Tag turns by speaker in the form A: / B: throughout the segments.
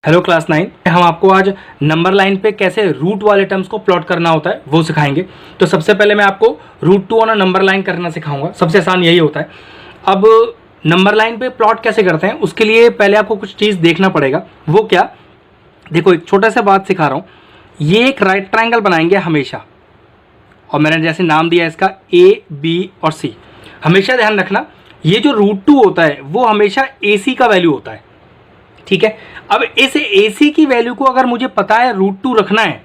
A: Hello class 9। हम आपको आज नंबर लाइन पे कैसे रूट वाले टर्म्स को प्लॉट करना होता है वो सिखाएंगे। तो सबसे पहले मैं आपको root two on a number line करना सिखाऊंगा। सबसे आसान यही होता है। अब नंबर लाइन पे प्लॉट कैसे करते हैं उसके लिए पहले आपको कुछ चीज़ देखना पड़ेगा। वो क्या, देखो एक छोटा सा बात सिखा रहा हूँ। ये एक राइट ट्राइंगल बनाएंगे हमेशा, और मैंने जैसे नाम दिया इसका ए बी और सी। हमेशा ध्यान रखना ये जो रूट टू होता है वो हमेशा ए सी का वैल्यू होता है, ठीक है। अब इस AC की वैल्यू को अगर मुझे पता है रूट टू रखना है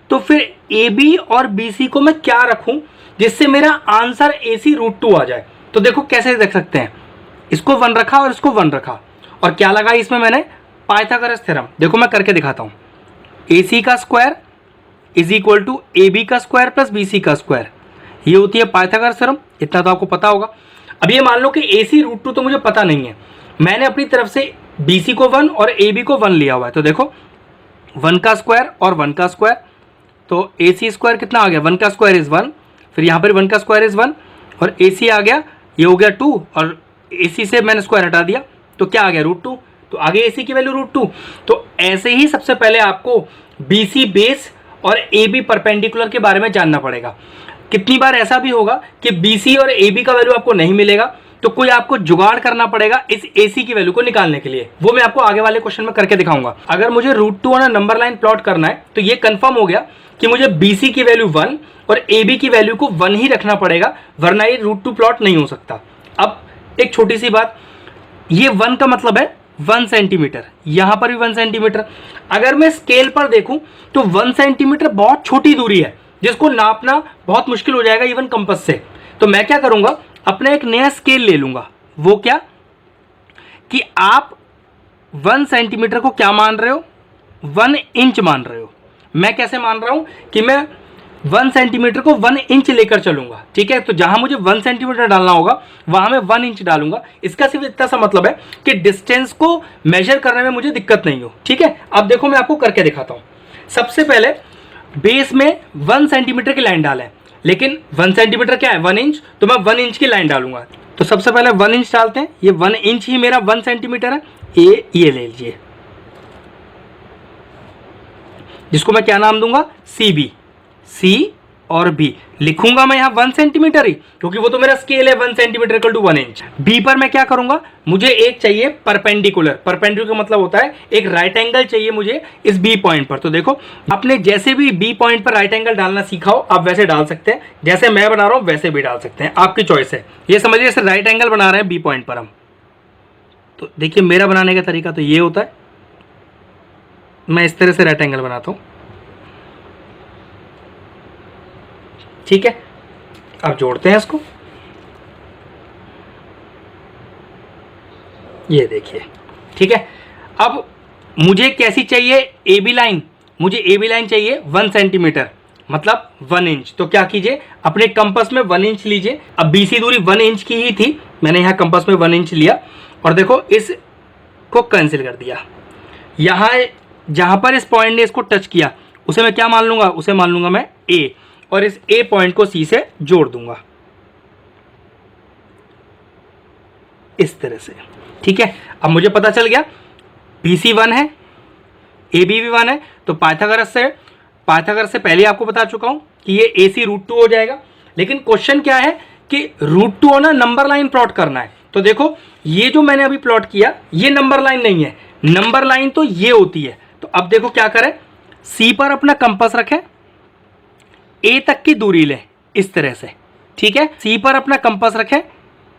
A: तो फिर AB और BC को मैं क्या रखूं जिससे मेरा आंसर AC रूट टू आ जाए। तो देखो कैसे देख सकते हैं, इसको 1 रखा और इसको 1 रखा, और क्या लगा इसमें मैंने पाइथागोरस थ्योरम। देखो मैं करके दिखाता हूं। AC का square is equal to AB का स्क्वायर प्लस BC का स्क्वायर, ये होती है पाइथागोरस थ्योरम। इतना तो आपको पता होगा। अब ये मान लो कि AC रूट टू तो मुझे पता नहीं है, मैंने अपनी तरफ से BC को 1 और AB को 1 लिया हुआ है। तो देखो 1 का स्क्वायर और 1 का स्क्वायर, तो AC स्क्वायर कितना आ गया, 1 का स्क्वायर इज 1, फिर यहाँ पर 1 का स्क्वायर इज 1 और AC आ गया, ये हो गया 2 और AC से मैंने स्क्वायर हटा दिया तो क्या आ गया रूट टू। तो आगे AC की वैल्यू रूट टू। तो ऐसे ही सबसे पहले आपको BC बेस और AB परपेंडिकुलर के बारे में जानना पड़ेगा। कितनी बार ऐसा भी होगा कि BC और AB का वैल्यू आपको नहीं मिलेगा तो कोई आपको जुगाड़ करना पड़ेगा इस AC की वैल्यू को निकालने के लिए। वो मैं आपको आगे वाले क्वेश्चन में करके दिखाऊंगा। अगर मुझे root two on number line plot करना है तो ये कंफर्म हो गया कि मुझे BC की वैल्यू 1 और AB की वैल्यू को 1 ही रखना पड़ेगा, वरना ये रूट टू प्लॉट नहीं हो सकता। अब एक छोटी सी बात, ये 1 का मतलब है 1 सेंटीमीटर, यहां पर भी 1 सेंटीमीटर। अगर मैं स्केल पर देखूं तो 1 सेंटीमीटर बहुत छोटी दूरी है जिसको नापना बहुत मुश्किल हो जाएगा इवन कंपास से। तो मैं क्या करूंगा, अपना एक नया स्केल ले लूंगा। वो क्या कि आप 1 सेंटीमीटर को क्या मान रहे हो, 1 इंच मान रहे हो। मैं कैसे मान रहा हूं कि मैं 1 सेंटीमीटर को 1 इंच लेकर चलूंगा, ठीक है। तो जहां मुझे 1 सेंटीमीटर डालना होगा वहां मैं 1 इंच डालूंगा। इसका सिर्फ इतना सा मतलब है कि डिस्टेंस को मेजर करने में मुझे दिक्कत नहीं हो, ठीक है। अब देखो मैं आपको करके दिखाता हूं। सबसे पहले बेस में 1 सेंटीमीटर की लाइन डालें, लेकिन 1 सेंटीमीटर क्या है 1 इंच, तो मैं 1 इंच की लाइन डालूंगा। तो सबसे पहले 1 इंच डालते हैं, ये 1 इंच ही मेरा 1 सेंटीमीटर है। ये ले लीजिए, जिसको मैं क्या नाम दूंगा, CB। C और B लिखूंगा मैं यहां 1 सेंटीमीटर ही, क्योंकि वो तो मेरा स्केल है 1 centimetre equal to 1 inch. B पर मैं क्या करूंगा, मुझे एक चाहिए परपेंडिकुलर। परपेंडिकुलर का मतलब होता है एक राइट एंगल चाहिए मुझे इस B पॉइंट पर। तो देखो आपने जैसे भी B पॉइंट पर राइट एंगल डालना सीखा हो आप वैसे डाल सकते हैं, जैसे मैं बना रहा हूं वैसे भी डाल सकते हैं, आपकी चॉइस है। ये समझिए जैसे राइट एंगल बना रहे हैं B पॉइंट पर हम। तो देखिए मेरा बनाने का तरीका तो ये होता है, मैं इस तरह से राइट एंगल बनाता हूं, ठीक है। अब जोड़ते हैं इसको, ये देखिए, ठीक है। अब मुझे कैसी चाहिए AB लाइन, मुझे AB लाइन चाहिए 1 सेंटीमीटर मतलब 1 इंच। तो क्या कीजिए, अपने कंपास में 1 इंच लीजिए। अब BC दूरी 1 इंच की ही थी, मैंने यहाँ कंपास में 1 इंच लिया और देखो इसको कैंसिल कर दिया। यहाँ जहाँ पर इस पॉइंट ने इसको टच किया उसे मैं क्या मान लूंगा, उसे मान लूंगा मैं A, और इस A पॉइंट को C से जोड़ दूंगा इस तरह से, ठीक है। अब मुझे पता चल गया BC 1 है, AB भी 1 है। तो पाइथागोरस से पहले आपको बता चुका हूं कि ये AC रूट टू हो जाएगा। लेकिन क्वेश्चन क्या है कि रूट टू ना नंबर लाइन प्लॉट करना है। तो देखो ये जो मैंने अभी प्लॉट किया ये नंबर लाइन नहीं है, नंबर लाइन तो ये होती है। तो अब देखो क्या करें, C पर अपना कंपास रखें, A तक की दूरी लें इस तरह से, ठीक है। C पर अपना कंपास रखें,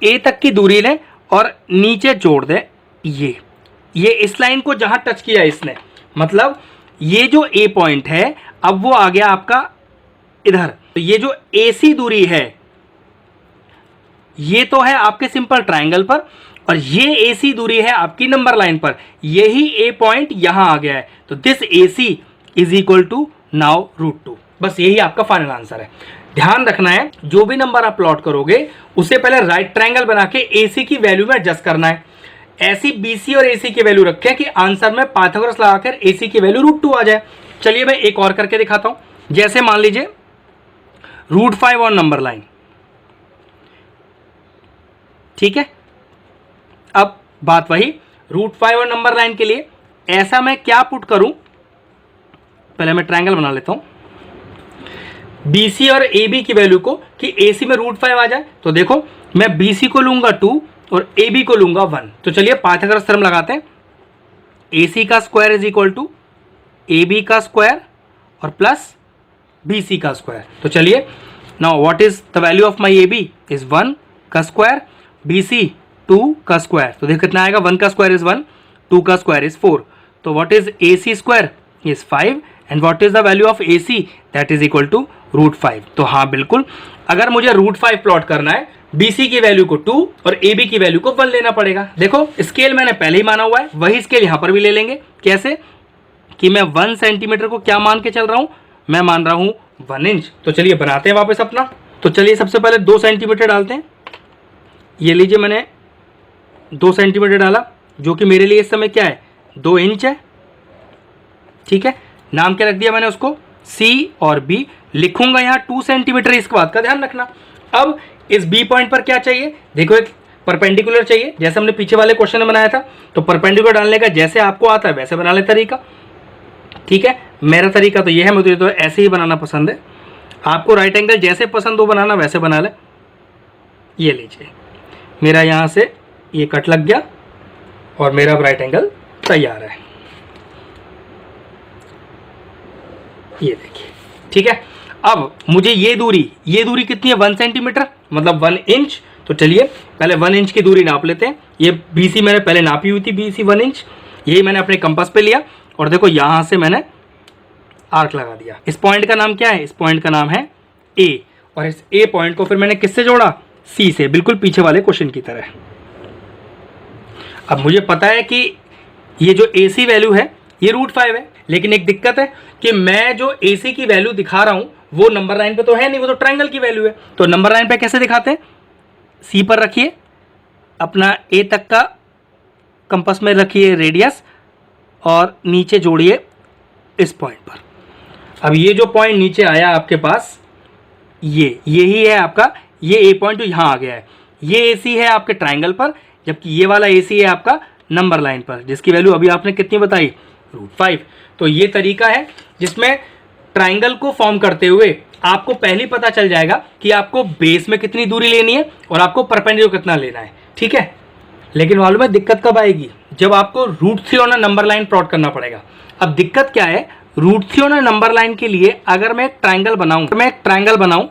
A: A तक की दूरी लें और नीचे जोड़ दें। ये इस लाइन को जहां टच किया इसने, मतलब ये जो A पॉइंट है अब वो आ गया आपका इधर। तो ये जो AC दूरी है ये तो है आपके सिंपल ट्रायंगल पर, और ये AC दूरी है आपकी नंबर लाइन पर। यही A पॉइंट यहां आ गया है। तो this AC is equal to now root two. बस यही आपका फाइनल आंसर है। ध्यान रखना है जो भी नंबर आप प्लॉट करोगे उसे पहले राइट ट्रायंगल बना के AC की वैल्यू में एडजस्ट करना है। ऐसी BC और AC की वैल्यू रखें कि आंसर में पाइथागोरस लगाकर AC की वैल्यू रूट टू आ जाए। चलिए मैं एक और करके दिखाता हूं। जैसे मान लीजिए रूट 5 ऑन नंबर लाइन, ठीक है। अब बात वही रूट 5 और नंबर लाइन के लिए ऐसा मैं क्या पुट करूं, पहले मैं ट्रायंगल बना लेता हूं, BC और AB की वैल्यू को कि AC में √5 आ जाए। तो देखो मैं BC को लूंगा 2 और AB को लूंगा 1। तो चलिए पाइथागोरस थ्योरम लगाते हैं। AC का square is equal to AB का स्क्वायर और प्लस BC का स्क्वायर। तो चलिए now what is the value of my AB is 1 का स्क्वायर, BC 2 का स्क्वायर। तो देखो कितना आएगा, 1 का स्क्वायर इज 1, 2 का स्क्वायर इज 4। तो what is AC square is 5 and what is the value of AC that is equal to √5। तो हाँ बिल्कुल, अगर मुझे √5 प्लॉट करना है, BC की वैल्यू को 2 और AB की वैल्यू को 1 लेना पड़ेगा। देखो स्केल मैंने पहले ही माना हुआ है, वही स्केल यहां पर भी ले लेंगे। कैसे कि मैं 1 सेंटीमीटर को क्या मान के चल रहा हूं, मैं मान रहा हूं 1 इंच। तो चलिए बनाते हैं वापस अपना। तो चलिए सबसे पहले 2 सेंटीमीटर डालते हैं। ये लीजिए मैंने 2 सेंटीमीटर डाला, जो कि मेरे लिए इस समय क्या है, 2 इंच है। ठीक है, नाम क्या रख दिया मैंने उसको, C और B। लिखूंगा यहाँ 2 सेंटीमीटर, इसके बात का ध्यान रखना। अब इस B पॉइंट पर क्या चाहिए, देखो एक परपेंडिकुलर चाहिए, जैसे हमने पीछे वाले क्वेश्चन में बनाया था। तो परपेंडिकुलर डालने का जैसे आपको आता है वैसे बना ले तरीका। ठीक है, मेरा तरीका तो ये है, मुझे तो ऐसे ही बनाना पसंद है। आपको राइट एंगल जैसे पसंद हो बनाना वैसे बना ले। ये लीजिए मेरा यहाँ से ये कट लग गया और मेरा अब राइट एंगल तैयार है। ये देखिए, ठीक है। अब मुझे ये दूरी कितनी है, 1 सेंटीमीटर मतलब 1 इंच। तो चलिए पहले 1 इंच की दूरी नाप लेते हैं। ये BC मैंने पहले नापी हुई थी, BC 1 इंच, यही मैंने अपने कंपास पे लिया और देखो यहां से मैंने आर्क लगा दिया। इस पॉइंट का नाम क्या है, इस पॉइंट का नाम है A, और इस A पॉइंट को फिर मैंने किससे जोड़ा, C से, बिल्कुल पीछे वाले क्वेश्चन की तरह। अब मुझे पता है कि ये जो AC वैल्यू है ये √5 है, लेकिन एक दिक्कत है कि मैं जो AC की वैल्यू दिखा रहा हूं वो नंबर लाइन पे तो है नहीं, वो तो ट्रायंगल की वैल्यू है। तो नंबर लाइन पे कैसे दिखाते हैं, C पर रखिए अपना A तक का कंपास में रखिए रेडियस और नीचे जोड़िए इस पॉइंट पर। अब ये जो पॉइंट नीचे आया आपके पास, यही है आपका, ये A पॉइंट यहाँ आ गया है। ये AC है आपके ट्रायंगल पर, जबकि ये वाला AC है आपका नंबर लाइन पर, जिसकी वैल्यू अभी आपने कितनी बताई, √5। तो ये तरीका है जिसमें ट्रायंगल को फॉर्म करते हुए आपको पहले पता चल जाएगा कि आपको बेस में कितनी दूरी लेनी है और आपको परपेंडिकुलर कितना लेना है। ठीक है, लेकिन मालूम है दिक्कत कब आएगी, जब आपको √3 on a number line plot करना पड़ेगा। अब दिक्कत क्या है, √3 ऑन अ नंबर लाइन के लिए अगर मैं एक ट्रायंगल बनाऊं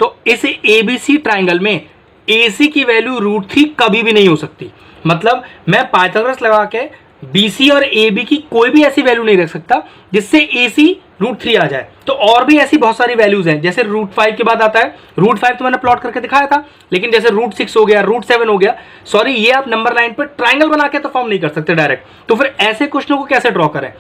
A: तो इस ABC ट्रायंगल में AC की वैल्यू √3 कभी भी नहीं हो सकती। मतलब मैं पाइथागोरस लगा के BC और AB की कोई भी ऐसी वैल्यू नहीं रख सकता जिससे AC √3 आ जाए। तो और भी ऐसी बहुत सारी वैल्यूज हैं, जैसे √5 के बाद आता है, √5 तो मैंने प्लॉट करके दिखाया था, लेकिन जैसे √6 हो गया, √7 हो गया, सॉरी ये आप नंबर लाइन पर ट्रायंगल बना के तो फॉर्म नहीं कर सकते डायरेक्ट। तो फिर ऐसे क्वेश्चनों को कैसे ड्रॉ करें,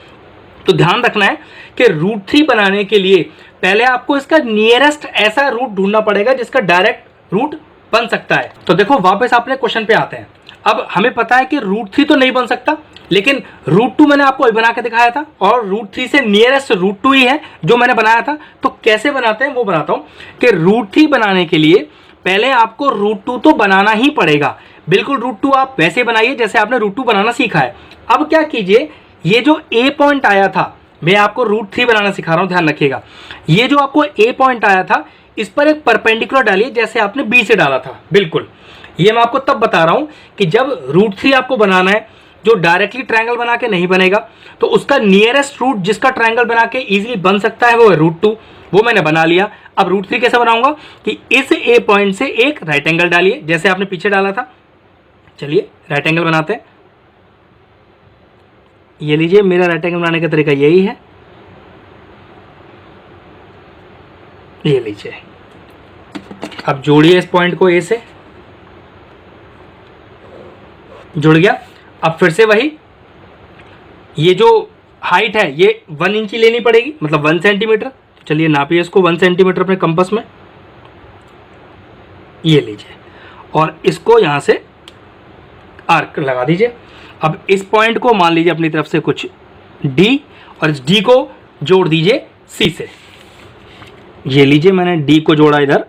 A: तो ध्यान रखना है कि √3 बनाने के लिए पहले आपको इसका नियरेस्ट ऐसा रूट ढूंढना पड़ेगा जिसका डायरेक्ट रूट बन सकता है। तो देखो वापस अपने क्वेश्चन पे आते हैं। अब हमें पता है कि √3 तो नहीं बन सकता, लेकिन √2 मैंने आपको अभी बना के दिखाया था और √3 से नियरेस्ट √2 ही है जो मैंने बनाया था। तो कैसे बनाते हैं वो बनाता हूं कि √3 बनाने के लिए पहले आपको √2 तो बनाना ही पड़ेगा। बिल्कुल √2 आप वैसे बनाइए जैसे आपने √2 बनाना सीखा है। अब क्या कीजिए, ये जो A पॉइंट आया था, मैं आपको √3 बनाना सिखा रहा हूं, ध्यान रखिएगा। ये जो आपको A पॉइंट आया था, इस पर एक परपेंडिकुलर डालिए जैसे आपने B से डाला था। बिल्कुल ये मैं आपको तब बता रहा हूं कि जब √3 आपको बनाना है, जो डायरेक्टली ट्रायंगल बना के नहीं बनेगा, तो उसका नियरेस्ट रूट जिसका ट्रायंगल बना के इजीली बन सकता है वो है √2। वो मैंने बना लिया। अब √3 कैसे बनाऊंगा कि इस A पॉइंट से एक राइट एंगल डालिए जैसे आपने पीछे डाला था। चलिए राइट एंगल बनाते हैं। ये लीजिए मेरा राइट एंगल बनाने का तरीका यही है। ये लीजिए, अब जोड़िए इस पॉइंट को A से, जुड़ गया। अब फिर से वही, ये जो हाइट है ये 1 इंच लेनी पड़ेगी, मतलब 1 सेंटीमीटर। तो चलिए नापिए इसको 1 सेंटीमीटर अपने कंपास में। ये लीजिए और इसको यहां से आर्क लगा दीजिए। अब इस पॉइंट को मान लीजिए अपनी तरफ से कुछ D और इस D को जोड़ दीजिए C से। ये लीजिए मैंने D को जोड़ा इधर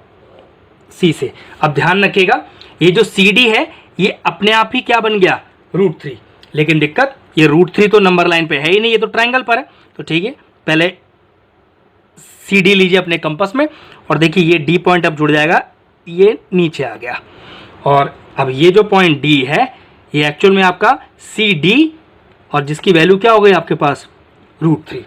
A: C से। अब ध्यान रखिएगा ये जो CD है ये अपने आप ही क्या बन गया, √3। लेकिन दिक्कत ये √3 तो नंबर लाइन पे है ही नहीं, ये तो ट्रायंगल पर है। तो ठीक है, पहले सी डी लीजिए अपने कंपास में और देखिए ये डी पॉइंट अब जुड़ जाएगा, ये नीचे आ गया। और अब ये जो पॉइंट डी है ये एक्चुअल में आपका सी डी, और जिसकी वैल्यू क्या हो गई आपके पास √3।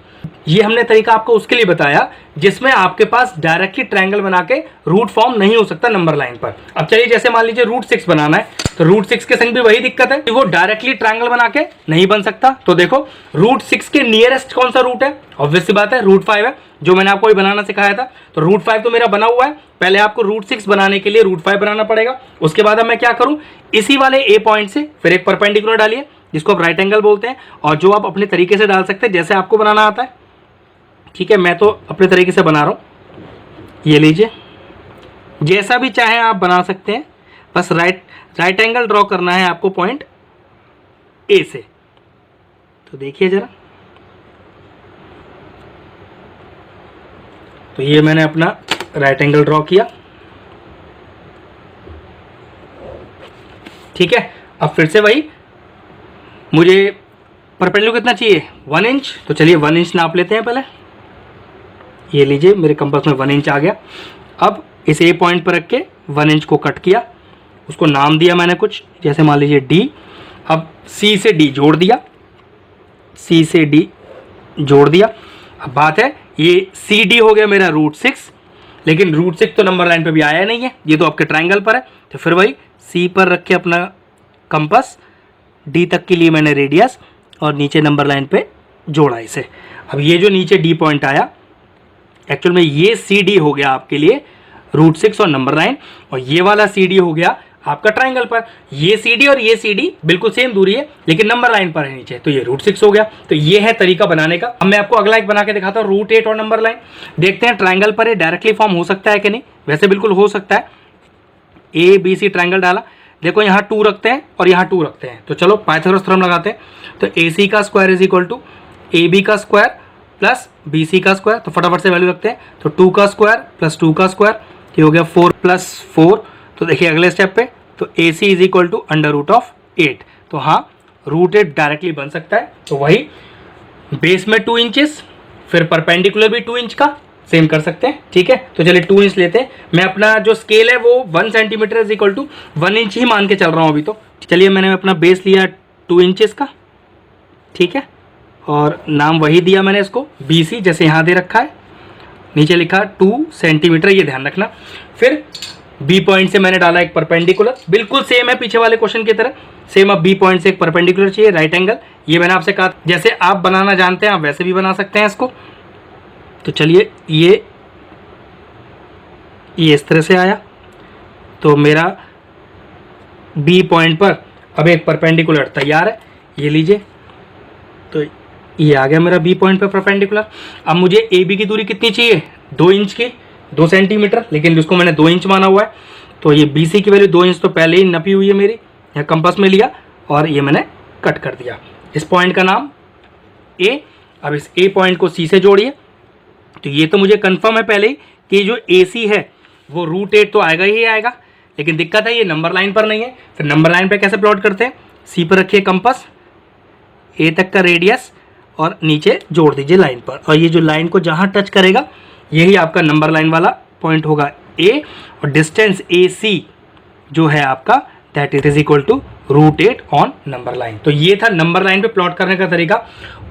A: ये हमने तरीका आपको उसके लिए बताया जिसमें आपके पास डायरेक्टली ट्रायंगल बना के रूट फॉर्म नहीं हो सकता नंबर लाइन पर। अब चलिए जैसे मान लीजिए √6 बनाना है, तो √6 के संग भी वही दिक्कत है कि वो डायरेक्टली ट्रायंगल बना के नहीं बन सकता। तो देखो √6 के नियरेस्ट कौन सा रूट है, ऑब्वियस सी बात है √5 है, जो मैंने आपको बनाना सिखाया था। तो √5 तो मेरा बना हुआ है, पहले आपको √6 बनाने के लिए √5 बनाना पड़ेगा। उसके बाद अब मैं क्या करूं, इसी वाले ए पॉइंट से फिर एक परपेंडिकुलर डालिए जिसको आप राइट एंगल बोलते हैं, और जो आप अपने तरीके से डाल सकते हैं जैसे आपको बनाना आता है। ठीक है, मैं तो अपने तरीके से बना रहा हूं, ये लीजिए, जैसा भी चाहे आप बना सकते हैं, बस राइट एंगल ड्रॉ करना है आपको पॉइंट ए से। तो देखिए जरा, तो ये मैंने अपना राइट एंगल ड्रॉ किया। ठीक है, अब फिर से वही, मुझे परपेंडिकुलर कितना चाहिए 1 इंच, तो चलिए 1 इंच नाप लेते हैं पहले। ये लीजिए मेरे कंपास में 1 इंच आ गया। अब इस ए पॉइंट पर रख के 1 इंच को कट किया, उसको नाम दिया मैंने कुछ, जैसे मान लीजिए डी। अब सी से डी जोड़ दिया, सी से डी जोड़ दिया। अब बात है ये सी डी हो गया मेरा √6, लेकिन √6 तो नंबर लाइन पे भी आया नहीं है, ये तो आपके ट्रायंगल पर है। तो फिर वही सी पर रखे अपना कंपास, डी तक के लिए मैंने रेडियस, और नीचे नंबर लाइन पे जोड़ा इसे। अब ये जो नीचे डी पॉइंट आया, एक्चुअल में ये सी डी हो गया आपके लिए √6 और नंबर लाइन, और ये वाला सी डी हो गया आपका ट्रायंगल पर। ये सी डी और ये सी डी बिल्कुल सेम दूरी है, लेकिन नंबर लाइन पर है नीचे, तो ये √6 हो गया। तो ये है तरीका बनाने का। अब मैं आपको अगला एक बना के दिखाता हूँ, √8 और नंबर लाइन। देखते हैं ट्रायंगल पर ये डायरेक्टली फॉर्म हो सकता है कि नहीं। वैसे बिल्कुल हो सकता है। ए बी सी ट्रायंगल डाला, देखो यहाँ 2 रखते हैं और यहाँ 2 रखते हैं, तो चलो पाइथागोरस थ्योरम लगाते हैं। तो ए सी का square is equal to A B का स्क्वायर प्लस बी सी का स्क्वायर। तो फटाफट से वैल्यू रखते हैं, तो 2 का स्क्वायर प्लस 2 का स्क्वायर, ये हो गया 4 + 4। तो देखिए अगले स्टेप पे, तो A C is equal to √8। तो हाँ, √8 डायरेक्टली बन सकता है। तो वही बेस में 2 इंचेस, फिर परपेंडिकुलर भी 2 इंच का सेम कर सकते हैं। ठीक है, तो चलिए 2 इंच लेते हैं। मैं अपना जो स्केल है वो 1 centimetre is equal to 1 inch ही मान के चल रहा हूँ अभी। तो चलिए मैंने अपना बेस लिया 2 इंचेस का, ठीक है, और नाम वही दिया मैंने इसको BC, जैसे यहाँ दे रखा है, नीचे लिखा 2 सेंटीमीटर, ये ध्यान रखना। फिर बी पॉइंट से मैंने डाला एक परपेंडिकुलर, बिल्कुल सेम है पीछे वाले क्वेश्चन की तरह, सेम। अब बी पॉइंट से एक परपेंडिकुलर चाहिए राइट एंगल। ये मैंने आपसे कहा जैसे आप बनाना जानते हैं आप वैसे भी बना सकते हैं इसको। तो चलिए ये इस तरह से आया, तो मेरा बी पॉइंट पर अब एक परपेंडिकुलर तैयार है, ये लीजिए। तो ये आ गया मेरा बी पॉइंट पर परपेंडिकुलर। अब मुझे ए बी की दूरी कितनी चाहिए, 2 इंच की, 2 सेंटीमीटर, लेकिन जिसको मैंने 2 इंच माना हुआ है। तो ये बी सी की वैल्यू 2 इंच तो पहले ही नपी हुई है मेरी, यहाँ कंपास में लिया और ये मैंने कट कर दिया। इस पॉइंट का नाम ए। अब इस ए पॉइंट को सी से जोड़िए। तो ये तो मुझे कंफर्म है पहले ही कि जो ए सी है वो √8 तो आएगा ही आएगा, लेकिन दिक्कत है ये नंबर लाइन पर नहीं है। फिर नंबर लाइन पर कैसे प्लॉट करते हैं, सी पर रखिए कंपास, ए तक का रेडियस और नीचे जोड़ दीजिए लाइन पर, और ये जो लाइन को जहाँ टच करेगा यही आपका नंबर लाइन वाला पॉइंट होगा ए, और डिस्टेंस ए सी जो है आपका that is equal to √8 on number line. तो ये था नंबर लाइन पे प्लॉट करने का तरीका,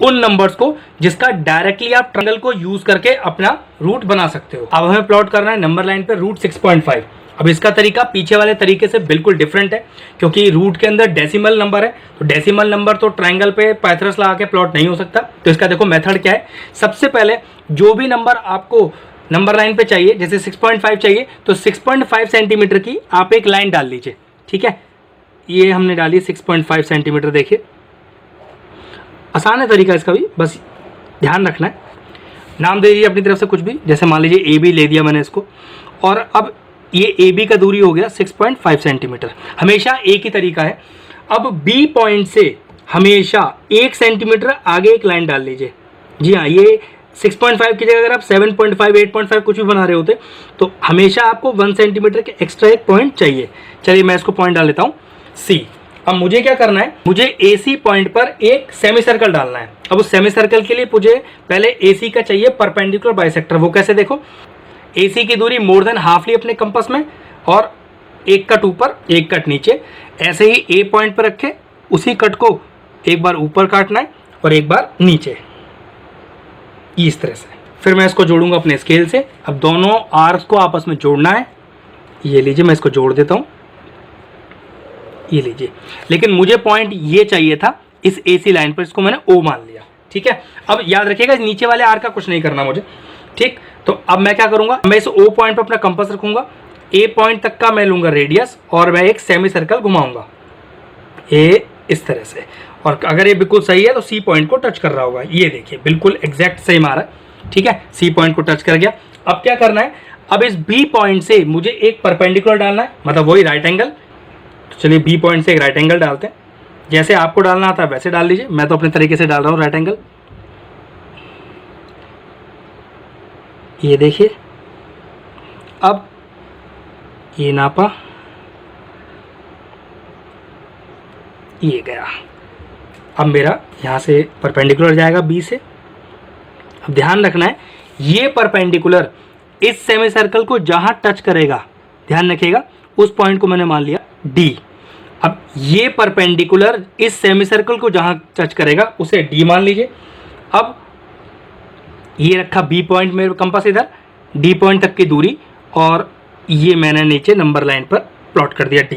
A: उन नंबर्स को जिसका डायरेक्टली आप ट्रायंगल को यूज करके अपना रूट बना सकते हो। अब हमें प्लॉट करना है नंबर लाइन पे √6.5। अब इसका तरीका पीछे वाले तरीके से बिल्कुल डिफरेंट है, क्योंकि रूट के अंदर डेसिमल नंबर है, तो डेसिमल नंबर तो ट्रायंगल पे पाइथागोरस लगा के प्लॉट नहीं हो सकता। तो इसका देखो मेथड क्या है। सबसे पहले जो भी नंबर आपको नंबर लाइन पे चाहिए, जैसे 6.5 चाहिए, तो 6.5 सेंटीमीटर की आप एक लाइन डाल लीजिए। ठीक है, ये हमने डाली 6.5 सेंटीमीटर। देखिए आसान है तरीका इसका भी, बस ध्यान रखना है। नाम दे दीजिए अपनी तरफ से कुछ भी, जैसे मान लीजिए ए बी ले दिया मैंने इसको, और अब ये ए बी का दूरी हो गया 6.5 सेंटीमीटर। हमेशा एक ही तरीका है। अब बी पॉइंट से हमेशा 1 सेंटीमीटर आगे एक लाइन डाल लीजिए। जी हाँ, ये 6.5 की जगह अगर आप 7.5 8.5 कुछ भी बना रहे होते तो हमेशा आपको 1 सेंटीमीटर के एक्स्ट्रा एक पॉइंट चाहिए। चलिए मैं इसको पॉइंट डाल लेता हूँ सी। अब मुझे क्या करना है, मुझे AC पॉइंट पर एक सेमी सर्कल डालना है। अब उस सेमी सर्कल के लिए मुझे पहले AC का चाहिए परपेंडिकुलर बाइसेक्टर। वो कैसे, देखो AC की दूरी मोर देन हाफ ली अपने कंपास में और एक कट ऊपर एक कट नीचे, ऐसे ही A पॉइंट पर रखे, उसी कट को एक बार ऊपर काटना है और एक बार नीचे, इस तरह से। फिर मैं इसको जोड़ूंगा अपने स्केल से। अब दोनों आर्क्स को आपस में जोड़ना है। ये लीजिए, मैं इसको जोड़ देता हूँ, ये लीजिए। लेकिन मुझे पॉइंट ये चाहिए था इस AC लाइन पर, इसको मैंने O मान लिया, ठीक है। अब याद रखिएगा नीचे वाले आर्क का कुछ नहीं करना मुझे, ठीक। तो अब मैं क्या करूंगा, मैं इस O पॉइंट पर अपना कंपास रखूंगा, A पॉइंट तक का मैं लूंगा रेडियस और मैं एक सेमी सर्कल घुमाऊंगा A इस तरह से। और अगर ये बिल्कुल सही है तो C पॉइंट को टच कर रहा होगा, ये देखिए बिल्कुल एग्जैक्ट सही मारा, ठीक है। C पॉइंट को टच कर गया। अब क्या करना है, अब इस B पॉइंट से मुझे एक परपेंडिकुलर डालना है, मतलब वही राइट एंगल। तो चलिए B पॉइंट से एक राइट एंगल डालते हैं। जैसे आपको डालना आता है वैसे डाल लीजिए, मैं तो अपने तरीके से डाल रहा हूँ राइट एंगल। ये देखिए, अब ये नापा, ये गया। अब मेरा यहाँ से परपेंडिकुलर जाएगा B से। अब ध्यान रखना है, ये परपेंडिकुलर इस सेमी सर्कल को जहाँ टच करेगा, ध्यान रखिएगा, उस पॉइंट को मैंने मान लिया D। अब ये परपेंडिकुलर इस सेमी सर्कल को जहाँ टच करेगा उसे D मान लीजिए। अब ये रखा B पॉइंट, मेरे कंपास इधर D पॉइंट तक की दूरी, और ये मैंने नीचे नंबर लाइन पर प्लॉट कर दिया D।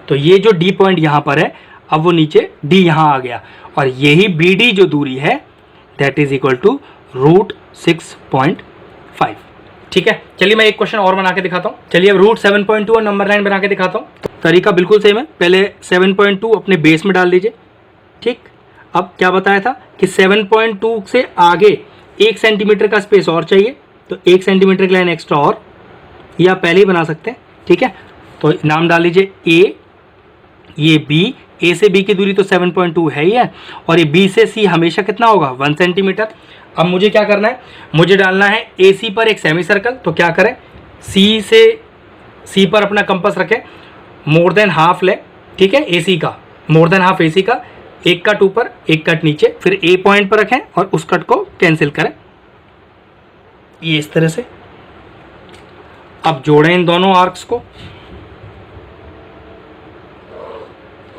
A: तो ये जो D पॉइंट यहाँ पर है, अब वो नीचे D यहाँ आ गया, और यही BD जो दूरी है दैट इज इक्वल टू √6.5, ठीक है। चलिए मैं एक क्वेश्चन और बना के दिखाता हूँ। चलिए अब √7.2 और नंबर लाइन बना के दिखाता हूँ। तो तरीका बिल्कुल सेम है, पहले 7.2 अपने बेस में डाल दीजिए, ठीक। अब क्या बताया था कि 7.2 से आगे 1 सेंटीमीटर का स्पेस और चाहिए, तो 1 सेंटीमीटर की लाइन एक्स्ट्रा और, या पहले ही बना सकते हैं, ठीक है। तो नाम डाल लीजिए A, ये B, A से B की दूरी तो 7.2 है ही है, और ये B से C हमेशा कितना होगा, 1 सेंटीमीटर। अब मुझे क्या करना है, मुझे डालना है AC पर एक सेमी सर्कल। तो क्या करें, C पर अपना कंपास रखें, मोर देन हाफ ले, ठीक है, AC का मोर देन हाफ AC का, एक कट ऊपर एक कट नीचे, फिर A पॉइंट पर रखें और उस कट को कैंसिल करें, ये इस तरह से। अब जोड़ें इन दोनों आर्क्स को।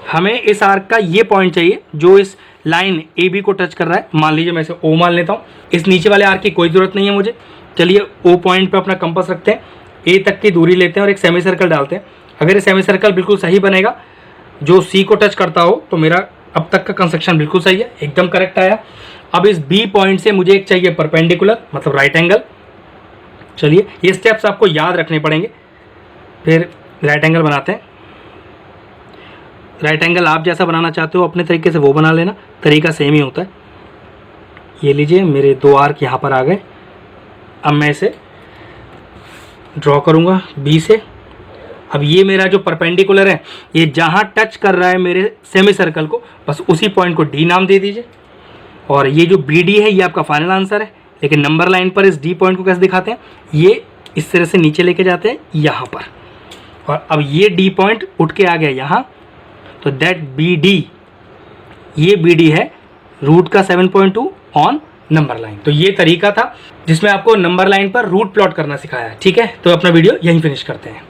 A: हमें इस आर्क का ये पॉइंट चाहिए जो इस लाइन AB को टच कर रहा है। मान लीजिए मैं इसे O मान लेता हूँ। इस नीचे वाले आर्क की कोई ज़रूरत नहीं है मुझे। चलिए O पॉइंट पे अपना कंपास रखते हैं, A तक की दूरी लेते हैं और एक सेमी सर्कल डालते हैं। अगर ये सेमी सर्कल बिल्कुल सही बनेगा जो C को टच करता हो, तो मेरा अब तक का कंस्ट्रक्शन बिल्कुल सही है, एकदम करेक्ट आया। अब इस B पॉइंट से मुझे एक चाहिए परपेंडिकुलर, मतलब राइट एंगल। चलिए ये स्टेप्स आपको याद रखने पड़ेंगे। फिर राइट एंगल बनाते हैं। राइट एंगल आप जैसा बनाना चाहते हो अपने तरीके से वो बना लेना, तरीका सेम ही होता है। ये लीजिए, मेरे 2 आर्क यहाँ पर आ गए। अब मैं इसे ड्रॉ करूँगा B से। अब ये मेरा जो परपेंडिकुलर है, ये जहाँ टच कर रहा है मेरे सेमी सर्कल को, बस उसी पॉइंट को D नाम दे दीजिए। और ये जो BD है ये आपका फाइनल आंसर है। लेकिन नंबर लाइन पर इस D पॉइंट को कैसे दिखाते हैं, ये इस तरह से नीचे लेके जाते हैं यहाँ पर, और अब ये D पॉइंट उठ के आ गया यहाँ, तो दैट BD, ये BD है रूट का 7.2 ऑन नंबर लाइन। तो ये तरीका था जिसमें आपको नंबर लाइन पर रूट प्लॉट करना सिखाया है, ठीक है। तो अपना वीडियो यहीं फिनिश करते हैं।